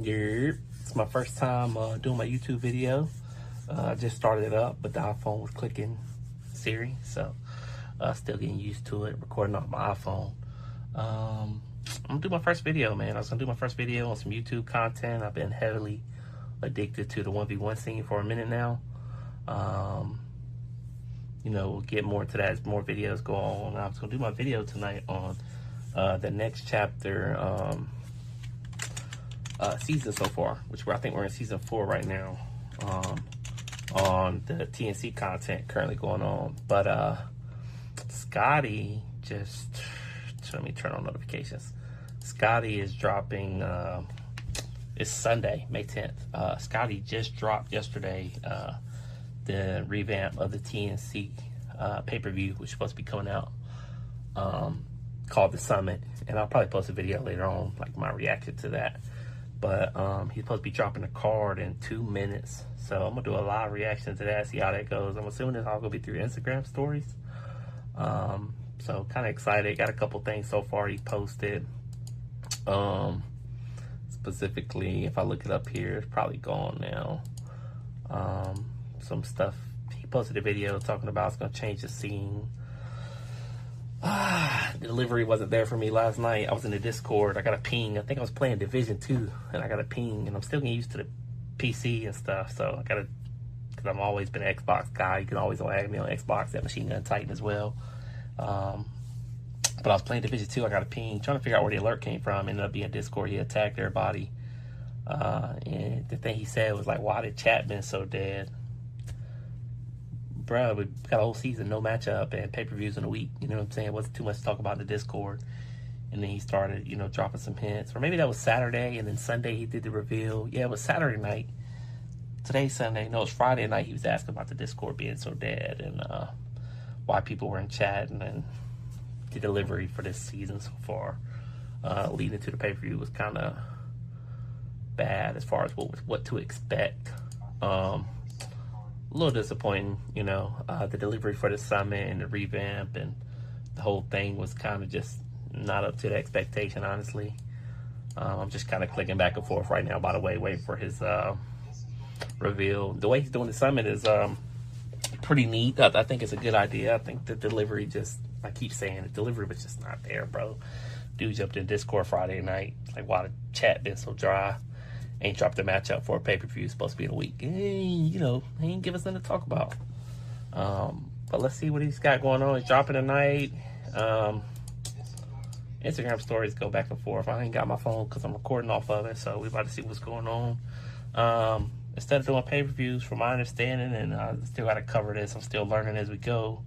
Yep. It's my first time doing my YouTube video. I just started it up, but the iPhone was clicking Siri, so still getting used to it, recording off my iPhone. I'm gonna do my first video, man. I was gonna do my first video on some YouTube content. I've been heavily addicted to the 1v1 scene for a minute now. We'll get more into that as more videos go on. I was gonna do my video tonight on the next chapter season so far, which I think we're in season 4 right now, on the TNC content currently going on. But Scotty just, let me turn on notifications. Scotty is dropping, it's Sunday, May 10th. Scotty just dropped yesterday the revamp of the TNC pay-per-view, which is supposed to be coming out, called The Summit. And I'll probably post a video later on, like my reaction to that. But he's supposed to be dropping a card in 2 minutes. So I'm going to do a live reaction to that, see how that goes. I'm assuming it's all going to be through Instagram stories. So kind of excited. Got a couple things so far he posted. Specifically, if I look it up here, it's probably gone now. Some stuff. He posted a video talking about it's going to change the scene. The delivery wasn't there for me last night. I was in the Discord. I got a ping. I think I was playing Division 2, and I got a ping, and I'm still getting used to the PC and stuff. So I got to, because I've always been an Xbox guy. You can always add me on Xbox at Machine Gun Titan as well. But I was playing Division 2. I got a ping, trying to figure out where the alert came from. Ended up being Discord. He attacked everybody. And the thing he said was like, "Why the chat been so dead?" Bro, we got a whole season, no matchup, and pay-per-views in a week. You know what I'm saying? It wasn't too much to talk about in the Discord. And then he started, dropping some hints. Or maybe that was Saturday, and then Sunday he did the reveal. Yeah, it was Saturday night. Today's Sunday. No, it's Friday night. He was asking about the Discord being so dead and why people were in chat. And then the delivery for this season so far, leading to the pay-per-view, was kind of bad as far as what to expect. A little disappointing, the delivery for the Summit and the revamp and the whole thing was kind of just not up to the expectation, honestly. I'm just kind of clicking back and forth right now, by the way, waiting for his reveal. The way he's doing the Summit is pretty neat. I think it's a good idea. I think the delivery I keep saying, the delivery was just not there, bro. Dude jumped in Discord Friday night. Like, why the chat been so dry? Ain't dropped a matchup for a pay-per-view. Supposed to be in a week. He ain't give us nothing to talk about. But let's see what he's got going on. He's dropping tonight. Instagram stories go back and forth. I ain't got my phone because I'm recording off of it, so we about to see what's going on. Instead of doing pay-per-views, from my understanding, and I still got to cover this, I'm still learning as we go.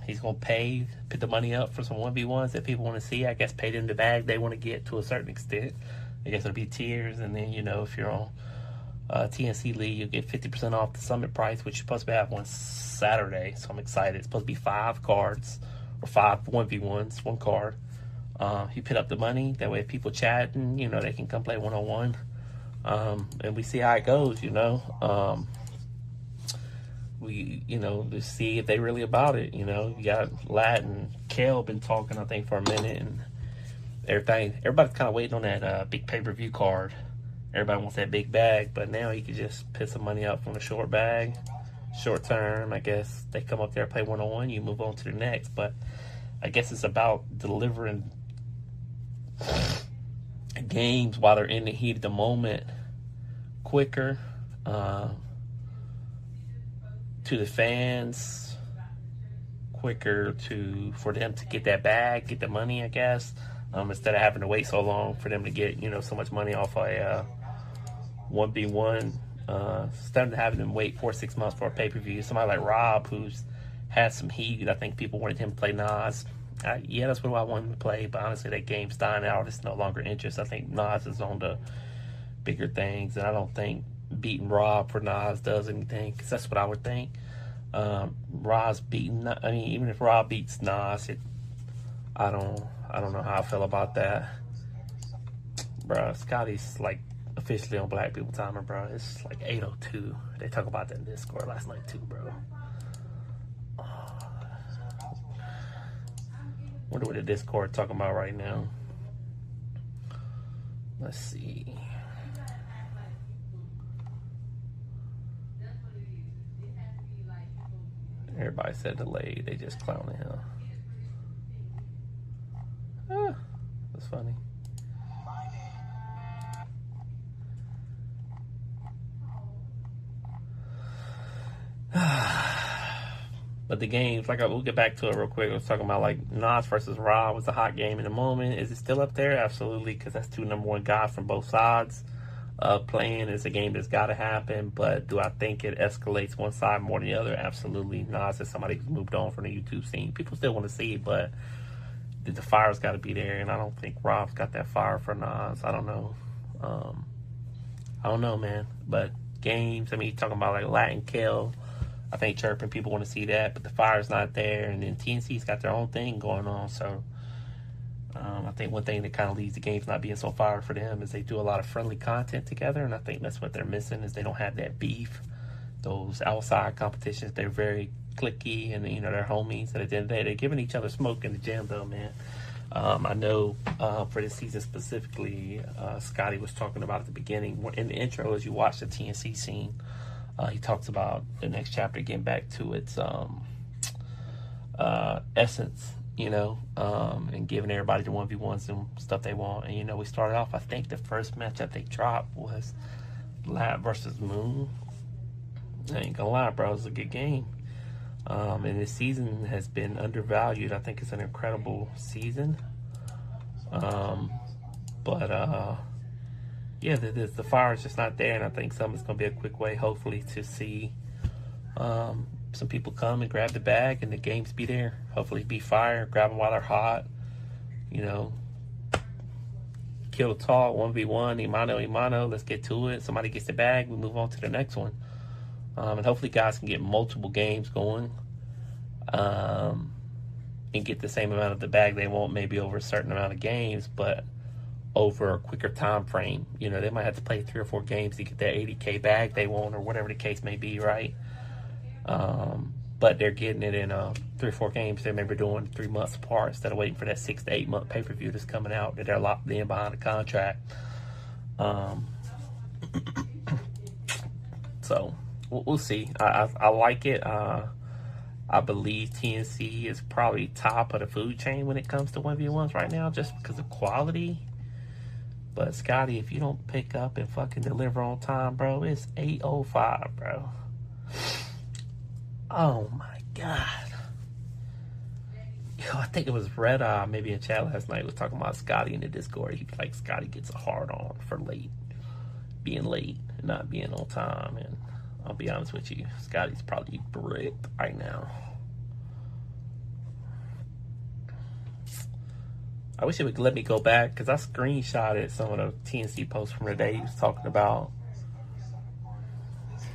He's going to put the money up for some 1v1s that people want to see. I guess pay them the bag they want to get to a certain extent. I guess it'll be tiers, and then, if you're on TNC League, you'll get 50% off the Summit price, which you're supposed to have one Saturday, so I'm excited. It's supposed to be 5 cards, or 5 1v1s, 1 card. You put up the money, that way if people chat, and, they can come play one-on-one, and we see how it goes, we, to see if they really about it, You got Lat and Kel been talking, I think, for a minute, and everybody's kind of waiting on that big pay-per-view card. Everybody wants that big bag, but now you can just put some money up from a short bag, short term. I guess they come up there, play one-on-one, you move on to the next. But I guess it's about delivering games while they're in the heat of the moment quicker to the fans, quicker for them to get that bag, get the money, I guess. Instead of having to wait so long for them to get, so much money off a 1v1, instead of having them wait 4 or 6 months for a pay-per-view. Somebody like Rob, who's had some heat, I think people wanted him to play Nas. Yeah, that's what I wanted him to play, but honestly, that game's dying out. It's no longer interest. I think Nas is on the bigger things, and I don't think beating Rob for Nas does anything, because that's what I would think. Even if Rob beats Nas, I don't know how I feel about that. Bro, Scotty's like officially on Black People Timer, bro. It's like 8:02. They talk about that in Discord last night too, bro. Wonder what the Discord talking about right now. Let's see. Everybody said delayed. They just clowning him. That's funny. But the games, like, we'll get back to it real quick. I was talking about, like, Nas versus Rob was a hot game in the moment. Is it still up there? Absolutely, because that's two #1 guys from both sides playing. It's a game that's got to happen. But do I think it escalates one side more than the other? Absolutely. Nas is somebody who's moved on from the YouTube scene. People still want to see it, but the fire's got to be there. And I don't think Rob's got that fire for Nas. I don't know. I don't know, man. But games, I mean, you're talking about, like, Latin Kill. I think chirping, people want to see that, but the fire's not there. And then TNC's got their own thing going on. So I think one thing that kind of leads the games not being so fire for them is they do a lot of friendly content together. And I think that's what they're missing is they don't have that beef. Those outside competitions, they're very cliquey and, you know, they're homies. At the end of the day, they're giving each other smoke in the gym, though, man. I know for this season specifically, Scotty was talking about at the beginning, in the intro, as you watch the TNC scene, he talks about the next chapter getting back to its essence, you know, and giving everybody the 1v1s and stuff they want. And, you know, we started off, I think the first matchup they dropped was Lab versus Moon. I ain't gonna lie, bro, it was a good game. And this season has been undervalued. I think it's an incredible season. Yeah, the fire is just not there, and I think something's going to be a quick way, hopefully, to see some people come and grab the bag and the games be there. Hopefully be fire, grab them while they're hot, you know, kill the talk, 1v1, Imano, let's get to it. Somebody gets the bag, we move on to the next one. And hopefully guys can get multiple games going and get the same amount of the bag they want, maybe over a certain amount of games, but over a quicker time frame. You know, they might have to play 3 or 4 games to get that 80K bag they want, or whatever the case may be, right? But they're getting it in 3 or 4 games. They're maybe doing 3 months apart instead of waiting for that 6 to 8 month pay-per-view that's coming out that they're locked in behind a contract. So we'll see. I like it. I believe TNC is probably top of the food chain when it comes to 1v1s right now, just because of quality. But Scotty, if you don't pick up and fucking deliver on time, bro, it's 8:05, bro. Oh my god. Yo, I think it was Red Eye, maybe in chat last night, was talking about Scotty in the Discord. He like, Scotty gets a hard on for being late and not being on time. And I'll be honest with you, Scotty's probably bricked right now. I wish it would let me go back, because I screenshotted some of the TNC posts from the day he was talking about.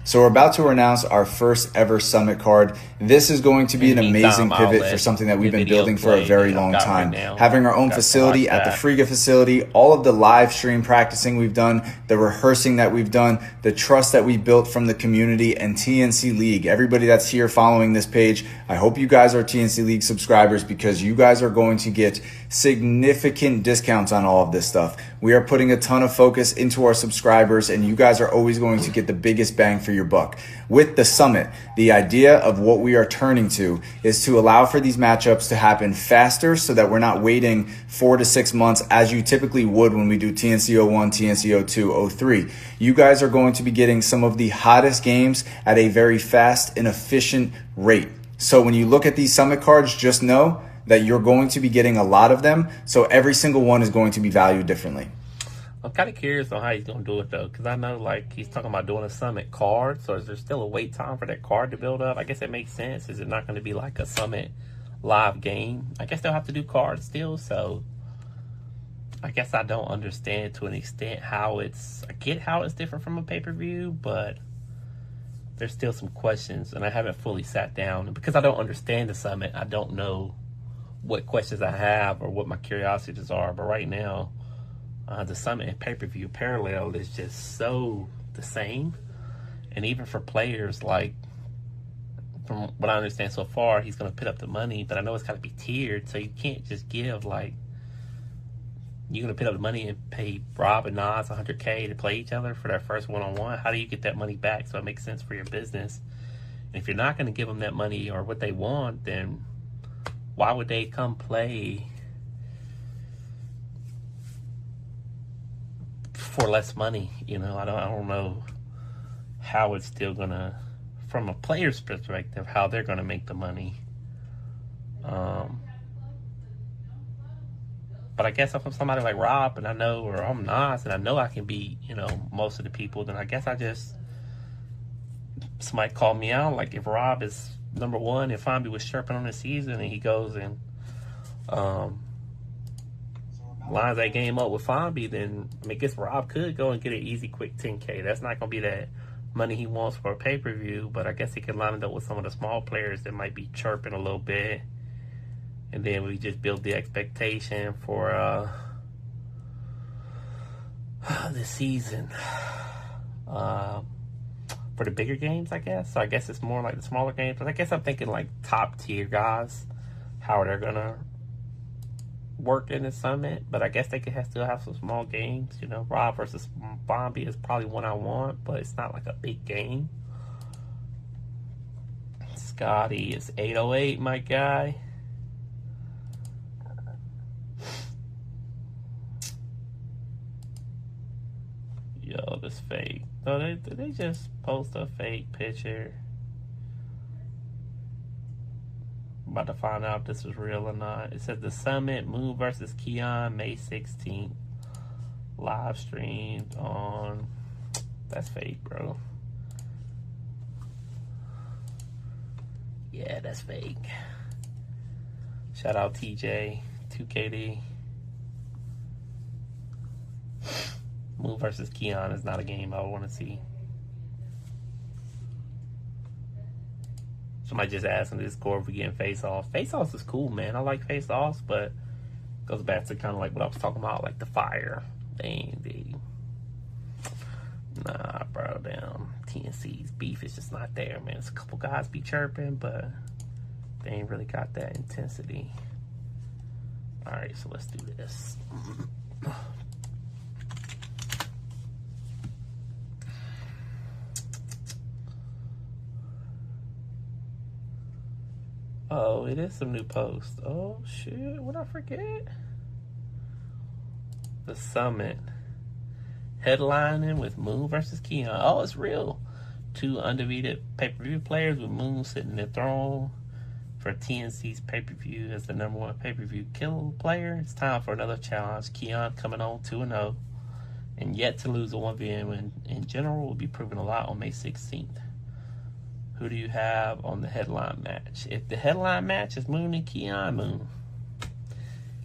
So we're about to announce our first ever summit card. This is going to be an amazing pivot for something that we've been building for a very long time. Having our own facility at the Friga facility, all of the live stream practicing we've done, the rehearsing that we've done, the trust that we built from the community and TNC League. Everybody that's here following this page, I hope you guys are TNC League subscribers, because you guys are going to get significant discounts on all of this stuff. We are putting a ton of focus into our subscribers, and you guys are always going to get the biggest bang for your buck. With the summit, the idea of what we are turning to is to allow for these matchups to happen faster, so that we're not waiting 4 to 6 months as you typically would when we do TNC 01, TNC 02, 03. You guys are going to be getting some of the hottest games at a very fast and efficient rate. So when you look at these summit cards, just know that you're going to be getting a lot of them. So every single one is going to be valued differently. I'm kind of curious on how he's going to do it, though, because I know, like, he's talking about doing a summit card. So is there still a wait time for that card to build up? I guess it makes sense. Is it not going to be like a summit live game? I guess they'll have to do cards still. So I guess I don't understand to an extent how it's... I get how it's different from a pay-per-view, but there's still some questions, and I haven't fully sat down. And because I don't understand the summit, I don't know what questions I have or what my curiosities are. But right now, the summit and pay-per-view parallel is just so the same. And even for players, like, from what I understand so far, he's going to put up the money, but I know it's got to be tiered, so you can't just give, like, you're going to put up the money and pay Rob and Nas $100K to play each other for their first one-on-one. How do you get that money back so it makes sense for your business? If you're not going to give them that money or what they want, then why would they come play for less money? You know, I don't know how it's still going to, from a player's perspective, how they're going to make the money. But I guess if I'm somebody like Rob and I know, or I'm Nas and I know I can beat, you know, most of the people, then I guess somebody called me out. Like if Rob is number one and Fonby was chirping on the season and he goes and lines that game up with Fonby, then I guess Rob could go and get an easy, quick 10K. That's not going to be that money he wants for a pay-per-view, but I guess he could line it up with some of the small players that might be chirping a little bit. And then we just build the expectation for this season. For the bigger games, I guess. So I guess it's more like the smaller games. But I guess I'm thinking like top tier guys, how they're gonna work in the summit. But I guess they could still have some small games. You know, Rob versus Fonby is probably one I want, but it's not like a big game. Scotty is 808, my guy. Yo, this fake. No, they just post a fake picture. I'm about to find out if this is real or not. It says the Summit Moon versus Keon May 16th. Live streamed on. That's fake, bro. Yeah, that's fake. Shout out TJ, 2KD. Moon versus Keon is not a game I want to see. Somebody just asked in the Discord if we getting face-offs. Face-offs is cool, man. I like face-offs, but it goes back to kind of like what I was talking about, like the fire. Nah, bro, damn. TNC's beef is just not there, man. It's a couple guys be chirping, but they ain't really got that intensity. All right, so let's do this. Oh, it is some new posts. Oh, shit. What I forget? The Summit. Headlining with Moon versus Keon. Oh, it's real. 2 undefeated pay-per-view players with Moon sitting in the throne for TNC's pay-per-view as the number 1 pay-per-view kill player. It's time for another challenge. Keon coming on 2-0 and yet to lose a 1v1 in general will be proven a lot on May 16th. Who do you have on the headline match? If the headline match is Moon and Keon, Moon.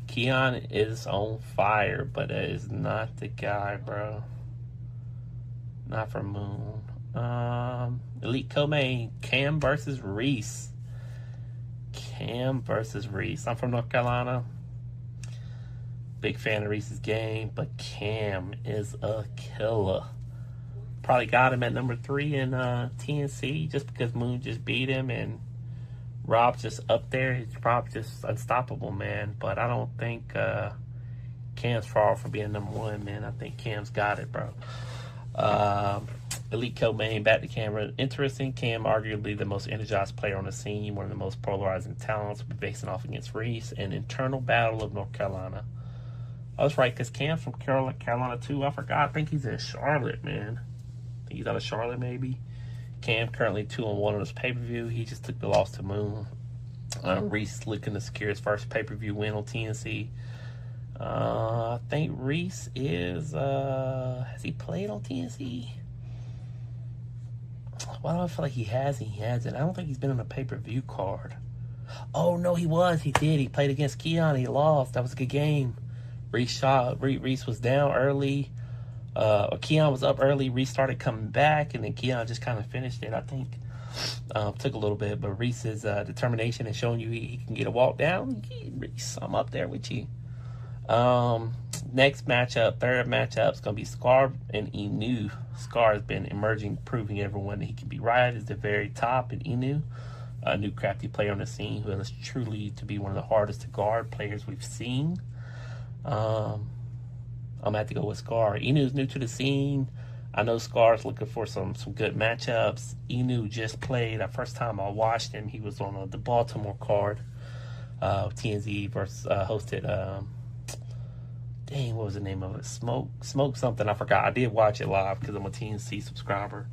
Keon is on fire, but that is not the guy, bro. Not for Moon. Elite co-main, Cam versus Reese. Cam versus Reese. I'm from North Carolina. Big fan of Reese's game, but Cam is a killer. Probably got him at number 3 in TNC just because Moon just beat him and Rob's just up there. He's probably just unstoppable, man. But I don't think Cam's far from being number 1, man. I think Cam's got it, bro. Elite co-main, back to camera. Interesting. Cam, arguably the most energized player on the scene, one of the most polarizing talents, will be facing off against Reese. An internal battle of North Carolina. I was right, because Cam's from Carolina too. I forgot. I think he's in Charlotte, man. I think he's out of Charlotte, maybe. Cam currently 2-1 on his pay-per-view. He just took the loss to Moon. Reese looking to secure his first pay-per-view win on TNC. I think Reese is... has he played on TNC? Why do I feel like he has and he hasn't? I don't think he's been on a pay-per-view card. Oh, no, he was. He did. He played against Keon. He lost. That was a good game. Reese was down early. Keon was up early. Reese started coming back, and then Keon just kind of finished it, I think. Took a little bit, but Reese's determination and showing you he can get a walk down. Reese, I'm up there with you. Next matchup, third matchup, is going to be Scar and Inu. Scar has been emerging, proving everyone that he can be right at the very top, and Inu, a new crafty player on the scene who is truly to be one of the hardest to guard players we've seen. I'm going to have to go with Scar. Inu's new to the scene. I know Scar's looking for some good matchups. Inu just played. The first time I watched him, he was on the Baltimore card. TNZ versus hosted. Dang, what was the name of it? Smoke something. I forgot. I did watch it live because I'm a TNC subscriber.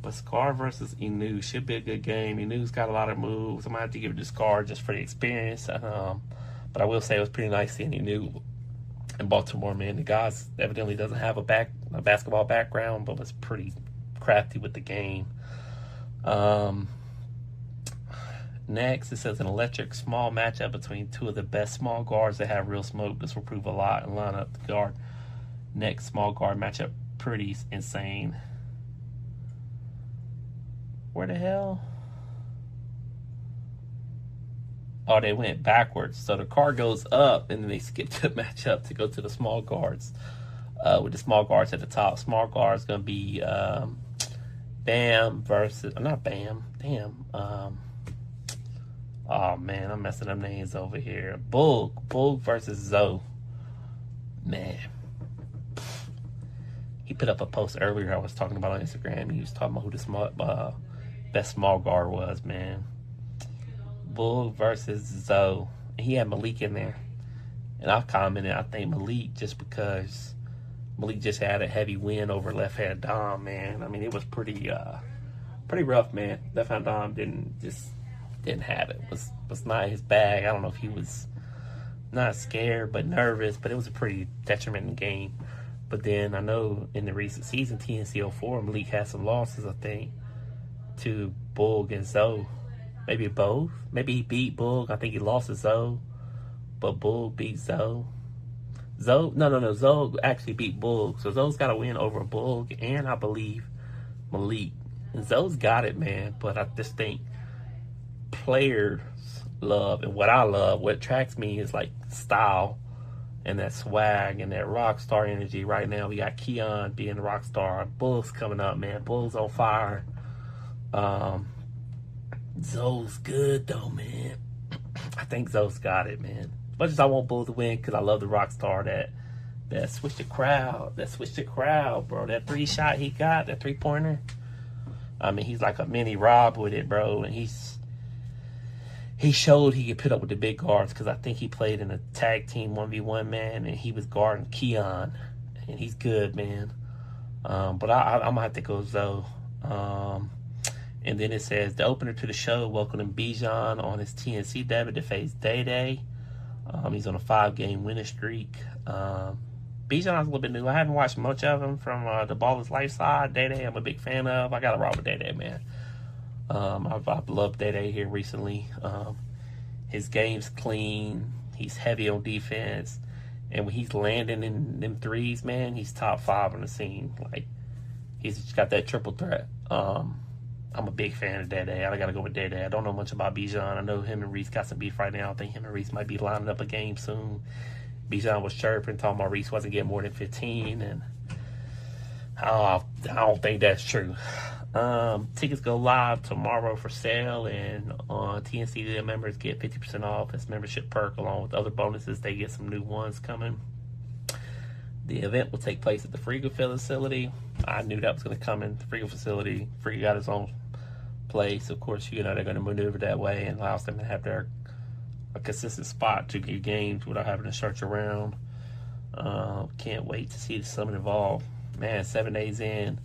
But Scar versus Inu should be a good game. Inu's got a lot of moves. I might have to give it to Scar just for the experience. But I will say it was pretty nice seeing Inu in Baltimore, man. The guy evidently doesn't have a basketball background, but was pretty crafty with the game. Next, it says an electric small matchup between two of the best small guards that have real smoke. This will prove a lot and line up the guard. Next small guard matchup, pretty insane. Where the hell? Oh, they went backwards. So the card goes up, and then they skipped the matchup to go to the small guards. With the small guards at the top. Small guards going to be Bam versus... not Bam. Damn. Oh, man, I'm messing up names over here. Boog versus Zoe. Man. He put up a post earlier I was talking about on Instagram. He was talking about who the best small guard was, man. Boog versus Zoe. And he had Malik in there. And I've commented, I think Malik, just because Malik just had a heavy win over Left Hand Dom, man. I mean, it was pretty rough, man. Left Hand Dom didn't have it. Was not his bag. I don't know if he was not scared but nervous, but it was a pretty detrimental game. But then I know in the recent season, TNC 04, Malik had some losses, I think, to Boog and Zoe. Maybe both. Maybe he beat Boog. I think he lost to Zoe, but Boog beat Zoe. No. Zoe actually beat Boog. So Zoe's got a win over Boog and I believe Malik. And Zoe's got it, man. But I just think players love, and what I love, what attracts me is like style and that swag and that rock star energy. Right now we got Keon being the rock star. Bull's coming up, man. Bull's on fire. Zoe's good though, man. I think Zoe's got it, man. As much as I want Bull to win because I love the rock star that switched the crowd. Bro. That 3-shot he got, that 3-pointer. I mean, he's like a mini Rob with it, bro. And he showed he could put up with the big guards because I think he played in a tag team 1v1, man, and he was guarding Keon, and he's good, man. But I'm going to have to go Zoe. And then it says, the opener to the show welcoming Bijan on his TNC debut to face Day Day. He's on a 5-game winning streak. Bijan's a little bit new. I haven't watched much of him from the Ball is Life side. Day Day I'm a big fan of. I got to rock with Day Day, man. I've loved Day Day here recently. His game's clean. He's heavy on defense. And when he's landing in them threes, man, he's top 5 on the scene. Like, he's just got that triple threat. I'm a big fan of Day Day. I got to go with Day Day. I don't know much about Bijan. I know him and Reese got some beef right now. I think him and Reese might be lining up a game soon. Bijan was chirping, talking about Reese wasn't getting more than 15. And I don't think that's true. Tickets go live tomorrow for sale, and TNC members get 50% off as membership perk, along with other bonuses. They get some new ones coming. The event will take place at the Friga facility. I knew that was going to come in the Friga facility. Friga got his own place. Of course, they're going to maneuver that way and allows them to have a consistent spot to get games without having to search around. Can't wait to see the summit involved. Man, 7 days in.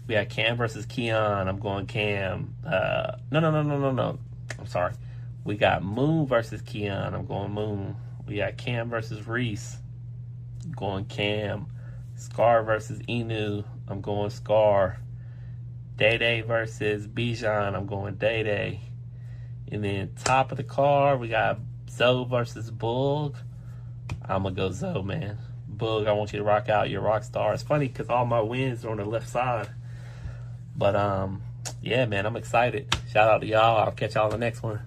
We got Cam versus Keon. I'm going Cam. No. I'm sorry. We got Moon versus Keon. I'm going Moon. We got Cam versus Reese. I'm going Cam. Scar versus Inu. I'm going Scar. Day Day versus Bijan. I'm going Day Day. And then top of the card, we got Zoe versus Boog. I'm going to go Zoe, man. Boog, I want you to rock out your rock star. It's funny because all my wins are on the left side. But, yeah, man, I'm excited. Shout out to y'all. I'll catch y'all on the next one.